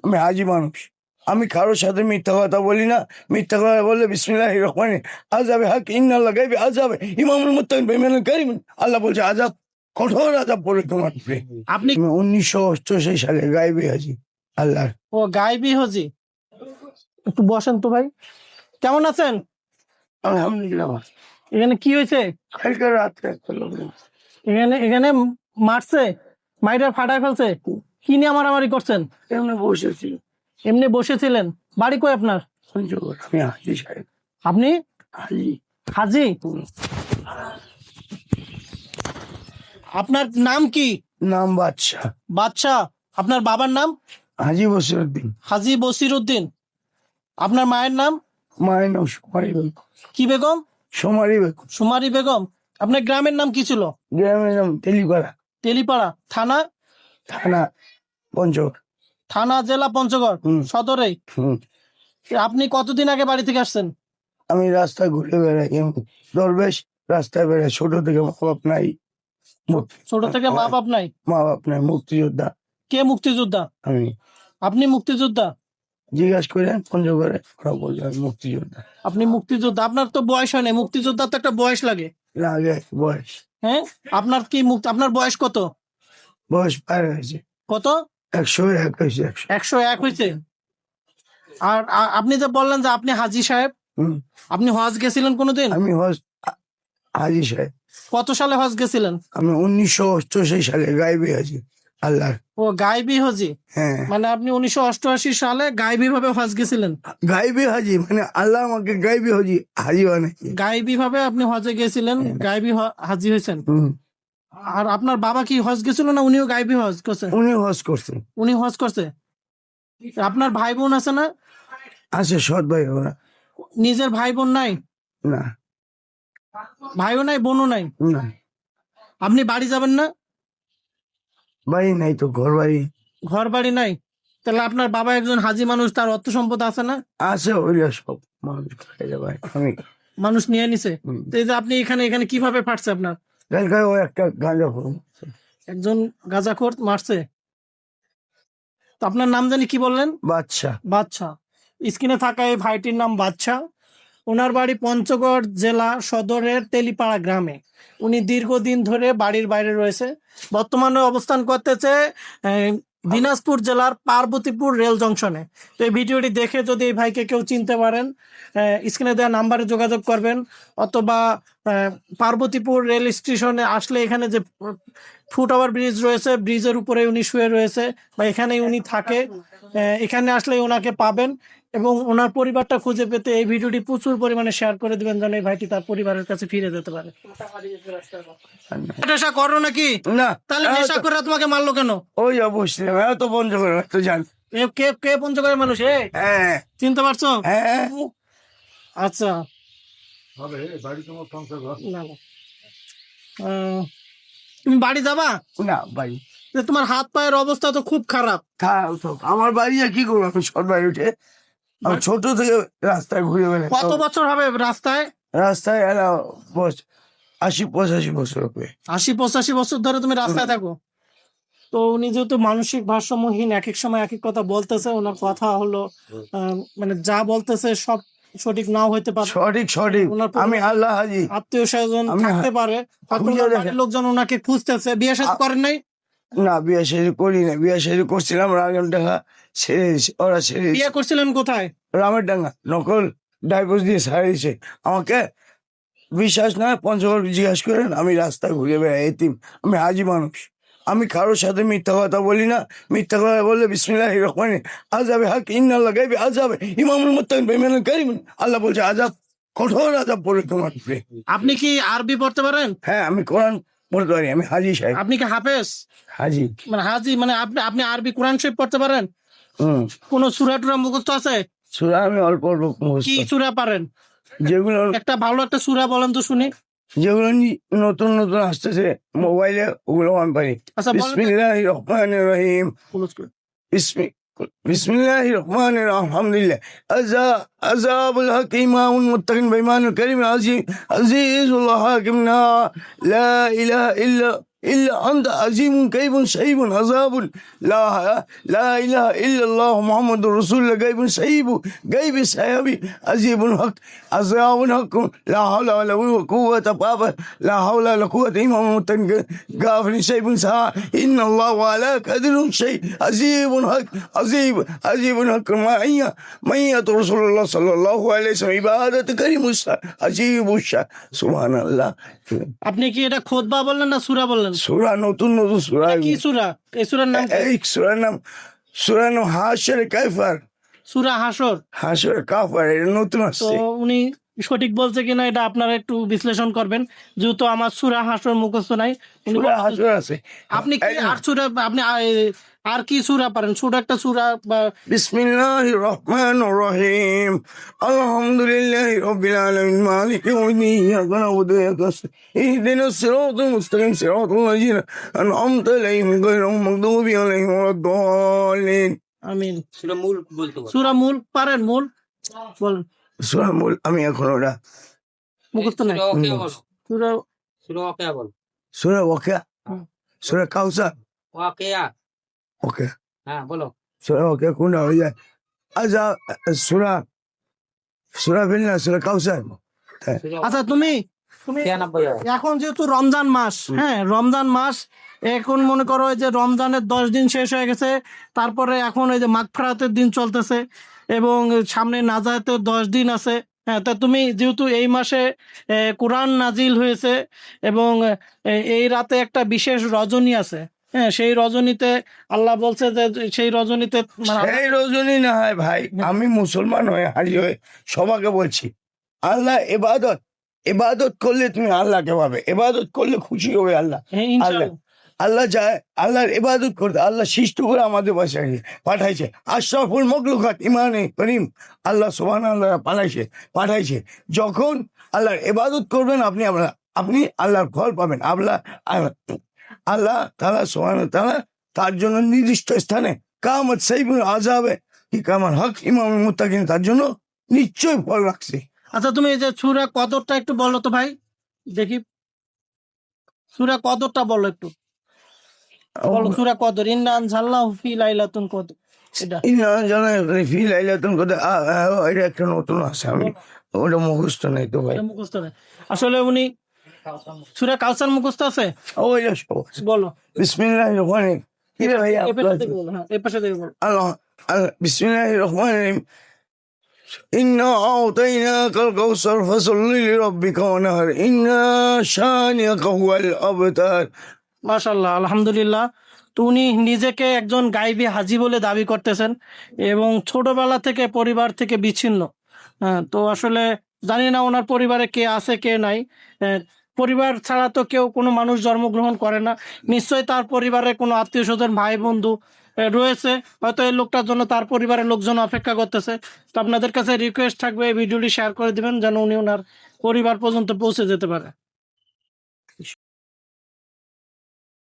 আমি হাজি মানুষ, আমি কারোর সাথে মিথ্যা কথা বলি না। মিথ্যা কথা বললে বিসমিল্লাহির রহমানি আযাবে হক ইন্নাল্লাহ গায়বি আযাবে ইমামুল মুত্তাকিন বেঈমানুল কারিম, আল্লাহ বলছে আযাব, কঠোর আযাব পড়ে তোমার উপরে। আপনি 1988 সালে গায়বি হাজি আল্লাহ। ও গায়েবী হজি, একটু বসেন তো ভাই। কেমন আছেন? আলহামদুলিল্লাহ। এখানে কি হয়েছে? কালকে রাত্রে একটা লোক এখানে এখানে মারছে, মাইরা ফাটায় ফেলছে? কি নিয়ে মারামারি করছেন? এমনি বসেছিল। এমনি বসেছিলেন? বাড়ি কই আপনার? পঞ্চগড়। আমি হাজি সাহেব। আপনি হাজি। হাজি? আপনার নাম কি? নাম বাদশাহ। বাদশাহ। আপনার বাবার নাম? হাজি বসিরউদ্দিন। হাজি বসিরউদ্দিন। আপনার মায়ের নাম? মায়ের নাম সুমারি বেগম। কি বেগম? সুমারি বেগম। সুমারি বেগম। আপনার গ্রামের নাম কি ছিল? গ্রামের নাম তেলিপাড়া। তেলিপাড়া। থানা? থানা পঞ্চগড়। থানা জেলা পঞ্চগড়। হুম। সদরেই। হুম। আপনি কতদিন আগে বাড়ি থেকে আসছেন? আমি রাস্তায় ঘুরে বেড়াই, দরবেশ রাস্তায় বেড়াই, ছোট থেকে মা বাপ নাই। ছোট থেকে মা বাপ নাই? মা বাপ নাই, মুক্তিযোদ্ধা। কে মুক্তিযোদ্ধা? আমি। আপনি মুক্তিযোদ্ধা? জিজ্ঞাসা করেন পঞ্চগড়ে, ওরা বলছে আমি মুক্তিযোদ্ধা। আপনি মুক্তিযোদ্ধা? আপনার তো বয়স হয় না, মুক্তিযোদ্ধা তো একটা বয়স লাগে। লাগে বয়স। হ্যাঁ, আপনার কি আপনার বয়স কত? বয়স পার হয়েছে। কত? 101 হয়েছে। 101 হয়েছে। আর আপনি যে বললেন যে আপনি হাজি সাহেব, হুম। আপনি হজ গেছিলেন কোনোদিন? আমি হাজি সাহেব। কত সালে হজ গেছিলেন? আমি 1988 সালে গায়েবী হাজি আল্লাহ। ও গায়েবী হজি। হ্যাঁ, মানে আপনি 1988 সালে গায়েবী ভাবে হজ গেছিলেন? গায়েবী হাজি মানে আল্লাহ আমাকে গায়েবী হাজি বানাইছে। গায়েবী ভাবে আপনি হজে গেছিলেন, গায়েবী হাজি হয়েছেন। হুম। আর আপনার বাবা কি হজ গেছিল না উনিও গায়েবী হজ করছে? উনি হজ করছেন। উনি হজ করছে। আপনার ভাই বোন আছে না? আছে, সৎ ভাই ওরা। নিজের ভাই বোন নাই? না। ভাইও নাই, বোনও নাই? না, আপনি বাড়ি যাবেন না? বাড়ি নাই তো, ঘর বাড়ি ঘর বাড়ি নাই? তাহলে আপনার বাবা একজন হাজি মানুষ, তার অর্থ সম্পদ আছে না? আছে, ওইটা সব মানুষ খাই ভাই। আমি মানুষ নিয়ে নিছে। হুম। তো এই যে আপনি এখানে এখানে কিভাবে ফাটছে আপনার? কালকে ও একটা গাঁজা করুন। একজন গাঁজাখোর মারছে। তো আপনার নাম জানি কি বললেন? বাদশা। বাদশাহ। স্ক্রিনে থাকা এই ভাইটির নাম বাদশাহ। ওনার বাড়ি পঞ্চগড় জেলা সদরের তেলিপাড়া গ্রামে। উনি দীর্ঘদিন ধরে বাড়ির বাইরে রয়েছে। বর্তমানে অবস্থান করতেছে দিনাজপুর জেলার পার্বতীপুর রেল জংশনে। তো এই ভিডিওটি দেখে যদি এই ভাইকে কেউ চিনতে পারেন, স্ক্রিনে দেওয়া নাম্বারে যোগাযোগ করবেন, অথবা পার্বতীপুর রেল স্টেশনে আসলে এখানে যে ফুটওভার ব্রিজ রয়েছে, ব্রিজের উপরে উনি শুয়ে রয়েছে বা এখানেই উনি থাকে, এখানে আসলে ওনাকে পাবেন। এবং ওনার পরিবারটা খুঁজে পেতে এই ভিডিওটি প্রচুর পরিমাণে শেয়ার করে দিবেন, যেন এই ভাইটি তার পরিবারের কাছে ফিরে যেতে পারে। নেশা করো নাকি? না। তাহলে নেশা করে তোমাকে মারলো কেন? ওই অবশ্যই তো বন্ধ করে তো জান। কে কে পঞ্চগড়ের মানুষ? হ্যাঁ। চিনতে পারছো? হ্যাঁ। আচ্ছা। না, না। তুমি বাড়ি যাবা? না ভাই। তোমার হাত পায়ের অবস্থা তো খুব খারাপ। আমার বাড়ি আর কি করবো, আমি সৎ বাড়ি উঠে আমি ছোট থেকে রাস্তায় ঘুরে বেড়াই। কত বছর হবে রাস্তায়? রাস্তায় 80-85 বছর হবে। 80-85 বছর ধরে তুমি রাস্তায় থাকো? তো উনি যেহেতু মানসিক ভারসাম্যহীন, এক এক সময় এক এক কথা বলতেছে, ওনার কথা হলো মানে যা বলতেছে সব সঠিক নাও হইতে পারে। সঠিক। আমি আল্লাহ হাজি। আত্মীয় স্বজন থাকতে পারে, লোকজন ওনাকে খুঁজতেছে। বিয়ে শাদী করেন নাই? না, বিয়ে শাদী করি না। বিয়ে শাদী করছিলাম রামেরডাঙ্গা, ছেড়ে দিয়েছে ওরা। বিয়ে করছিলেন কোথায়? রামেরডাঙ্গা, নকল ডাইভোর্স দিয়ে ছাড়ে দিয়েছে আমাকে। বিশ্বাস না, পঞ্চগড় জিজ্ঞাসা করেন। আমি রাস্তায় ঘুরে বেড়াই, এতিম। আমি হাজি মানুষ, আমি কারোর সাথে মিথ্যা কথা বলি না। মিথ্যা কথা বললে বিসমিল্লাহির রহমানি আযাবে হক ইন্নাল্লাহ গায়বি আযাবে ইমামুল মুত্তাকিন বেঈমানুল কারিম, আল্লাহ বলছে আযাব, কঠোর আযাব পড়ে তোমার উপরে। আপনি কি আরবি পড়তে পারেন? হ্যাঁ, আমি কোরআন পড়তে পারি। আমি হাজি সাহেব। আপনি কি হাফেজ? হাজি মানে হাজি মানে আপনি আরবি কোরআন শরীফ পড়তে পারেন? হুম। কোন সূরা টুরা মুখস্থ আছে? সূরা আমি অল্প কি সূরা পারেন? যেগুলো একটা ভালো একটা সূরা বলেন তো শুনি। যেগুলো নতুন আসতেছে মোবাইলে, ওগুলো আমি পারি। আচ্ছা, বিসমিল্লাহির রহমানির রহিম। বিসমিল্লাহির রহমানির আলহামদুলিল্লাহ আযাবুল হক ইমামুল মুত্তাকিন বেঈমানুল কারিম আজিজুল্লাহ হাকিমনা লা ইলাহা ইল্লা إلا أنت عظيم كيف شهيب عذاب لا إله إلا الله محمد رسول الله كيف شهيب كيف صحابي عجيب حق عذاب حق لا حول ولا قوة بابا لا حول ولا قوة إمام غافل شيء سها إن الله على قدر شيء عجيب حق عجيب حق معية رسول الله صلى الله عليه وسلم عبادة كريم عجيب سبحان الله আপনি কি এটা খোদবা বললেন না সূরা বললেন? সূরা নতুন সূরা কি সূরা? এই সূরার নাম কি? এই সূরার নাম হাশর কাফার সূরা হাসর। হাশর কাফার এটা নতুন তো আসছে উনি সঠিক বলছে কিনা এটা আপনারা একটু বিশ্লেষণ করবেন, যেহেতু আমার সূরা হাসর মুখস্থ নাই। উনি সূরা হাশর আছে আপনি কি আর সূরা আপনি আর কি সূরা পারেন? ছোট একটা সূরা বা বিসমিল্লাহির রহমানির রহিম আলহামদুলিল্লাহি রাব্বিল আলামিন মালিকি ইয়াউমিদ্দিন ইyyaka na'budu wa iyyaka nasta'in ihdinas siratal mustaqim siratal ladzina an'amta alayhim ghayril maghdubi alayhim waladdallin আমিন। সূরা মুলক বলতে পারো। সূরা মুলক পারেন? মুলক বলেন। সূরা মূল আমি এখন ওটা মুখস্থ নাই। সূরা ওয়াকিয়া বলো। সূরা সূরা ওয়াকিয়া বলো। সূরা ওয়াকিয়া সূরা কাউসার ওয়াকিয়া। ওকে হ্যাঁ বলো। সূরা ওয়াকিয়া কোনটা হয়ে যায় আচ্ছা সূরা বিল্লাহ সূরা কাউসার সূরা আচ্ছা তুমি 93 এখন যেহেতু রমজান মাস, হ্যাঁ রমজান মাস, এখন মনে করো এই যে রমজানের 10 দিন শেষ হয়ে গেছে, তারপরে এখন এই যে মাগফিরাতের দিন চলতেছে এবং সামনে নাজাতের 10 দিন আছে। হ্যাঁ, তা তুমি যেহেতু এই মাসে কোরআন নাজিল হয়েছে এবং এই রাতে একটা বিশেষ রজনী আছে, হ্যাঁ সেই রজনীতে আল্লাহ বলছে যে সেই রজনীতে মানে এই রজনী না হয় ভাই, আমি মুসলমান হয়ে হারি হয়ে সবাইকে বলছি আল্লাহ এবাদত করলে তুমি আল্লাহকে পাবে, এবাদত করলে খুশি হবে আল্লাহ। হ্যাঁ, ইনশাআল্লাহ। আল্লাহ যায় আল্লাহর ইবাদত করতে, আল্লাহ সৃষ্ট করে আমাদের বাসায় পাঠাইছে। আশরাফুল মখলুকাত ইমানে করিম আল্লাহ সুবহানাল্লাহ পাঠাইছে। যখন আল্লাহর ইবাদত করবেন আপনি আল্লাহর ফল পাবেন। আল্লাহ তাআলা সুবহানাহু ওয়া তাআলা তার জন্য নির্দিষ্ট স্থানে কামত সাইবুল আযাবে কি কামাল হক ইমাম মুত্তাকিন তার জন্য নিশ্চয় ফল রাখছে। আচ্ছা তুমি এই যে সূরা কদরটা একটু বলো তো ভাই, দেখি সূরা কদরটা বলো একটু, বলো সূরা কদর। ইন্না আনজালনাহু ফি লাইলাতুল কদর, এটা ফি লাইলাতুল কদর এটা একটা নতুন আছে, আমি ওটা মুখস্থ নাই তো ভাই। এটা মুখস্থ নেই আসলে। উনি সূরা কাউসার মুখস্থ আছে? ওইটা সব আছে। বলো। বিসমিল্লাহির রহমানির রহিম। কি রে ভাই এই পাশে থেকে বলো, হ্যাঁ এই পাশে থেকে বলো। বিসমিল্লাহির রহমানির রহিম ইন্না আ'তাইনাকাল কাউসার ফাসাল্লি লিরাব্বিকা ওয়ানহার ইন্না শানিয়াকা হুয়াল আবতার। মাশাআল্লাহ, আলহামদুলিল্লাহ। তো উনি নিজেকে একজন গায়বী হাজী বলে দাবি করতেছেন এবং ছোটবেলা থেকে পরিবার থেকে বিচ্ছিন্ন। হ্যাঁ, তো আসলে জানি না ওনার পরিবারে কে আছে কে নাই। পরিবার ছাড়া তো কেউ কোনো মানুষ জন্মগ্রহণ করে না, নিশ্চয়ই তার পরিবারে কোনো আত্মীয় স্বজন ভাই বন্ধু রয়েছে, হয়তো এই লোকটার জন্য তার পরিবারের লোকজন অপেক্ষা করতেছে। তো আপনাদের কাছে রিকোয়েস্ট থাকবে এই ভিডিওটি শেয়ার করে দিবেন যেন উনি ওনার পরিবার পর্যন্ত পৌঁছে যেতে পারে।